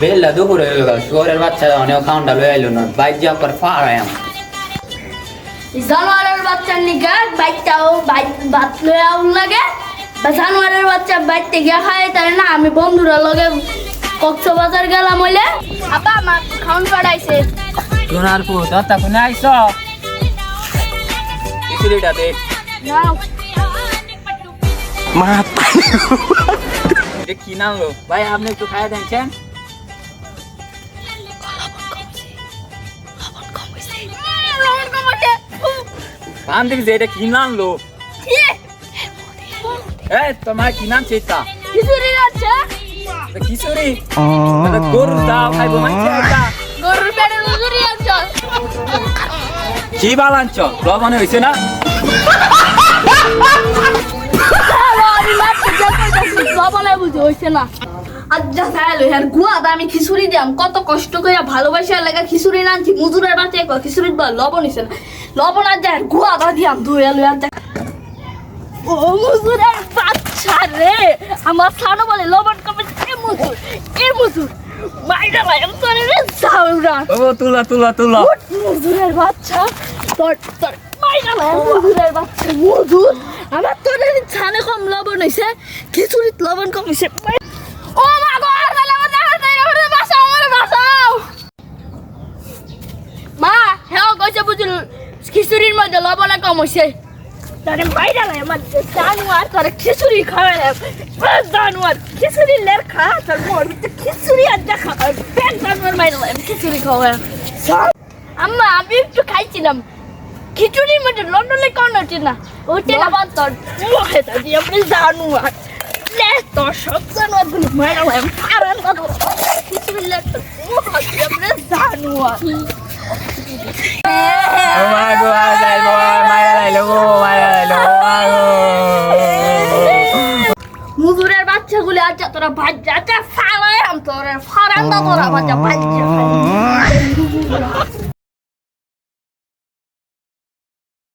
বেলা দুপুরে হয়ে গেল, শুয়ারের বাচ্চা অনেক খাওয়ানটা লয়ে আইলো না, বাইক যাওয়ার পর ফাড়ায় জানোয়ারের বাচ্চার নিকে বাইকটাও ভাত লয়ে আউন লাগে বা জানোয়ারের বাচ্চা বাইকতে গিয়া খায় তাই না। আমি বন্ধুরা লগে কক্সবাজার গেলাম হইলে আপা আমার খাউন পাড়াইছে সোনার পু দত্তা কোনে আইছ খিচুড়িটা দে নাও মা কি নাম লো ভাই, আপনি একটু খাইয়া দেখছেন? কান দেখছি এটা কি নাম লো? তোমার কি নাম চেতা? খিচুড়ি আছে খিচুড়ি গরু দাও খাইবো মানছে এটা গরুর পেটে খিচুড়ি আছে কি বালাঞ্চ লবণে হয়েছে না? লবণে বুঝে হইছে না। আজ্জা চাইলো হ্যাঁ গুয়াদা আমি খিচুড়ি দিলাম কত কষ্ট করে ভালোবাসা লাগা খিচুড়ি রাঁধছি মজুরের বাচ্চা খিচুড়ি লবণ হইছে না। লবণ আর যা গুয়াদা দিলাম ধুয়ে লুয়ে আর ও মজুরের বাচ্চা রে আমার সানো বলে লবণ কমে এর মজুর মাইরা লাগাম তোরে রে সাউরা ও তুলা তুলা তুলা মজুরের বাচ্চা তোর তোর মাইরা লাগাম মজুরের বাচ্চা মজুর আমার তোরে ছানে কম লবণ হইছে খিচুড়িত লবণ কম হইছে। ও মা গো আর গেল আমার দাঁড়া বাঁচাও আমার বাঁচাও মা হ্যাঁ কইছে বুঝল খিচুড়ির মধ্যে লবণ কম হইছে তারে মাইরা লাই আমার জানোয়ার তোর খিচুড়ি খাওয়া জানোয়ার খিচুড়ি লের খা তোর মোর খিচুড়ি আর দেখা পেট জানোয়ার মাইরা লাই খিচুড়ি খাওয়া আম্মা আমি একটু খাইছিলাম খিচুড়ির মধ্যে লন্ডনে কোন হচ্ছে না ওইটা না বাদ তোর মুখে তা দিয়ে আপনি জানোয়ার লে তোর সব জানোয়ার গুলো মাইরা লাই ফারান দাও খিচুড়ি লের তোর মুখে দিয়ে আপনি জানোয়ার ও মা গো আর যাইবো মায়া লাইলো গো মায়া লাইলো মুজুরের বাচ্চাগুলি আচ্ছা তোরা ভাজ্জা আচ্ছা ফারাম তোরা ফারান্দা তোরা ভাজ্জা ভাজ্জা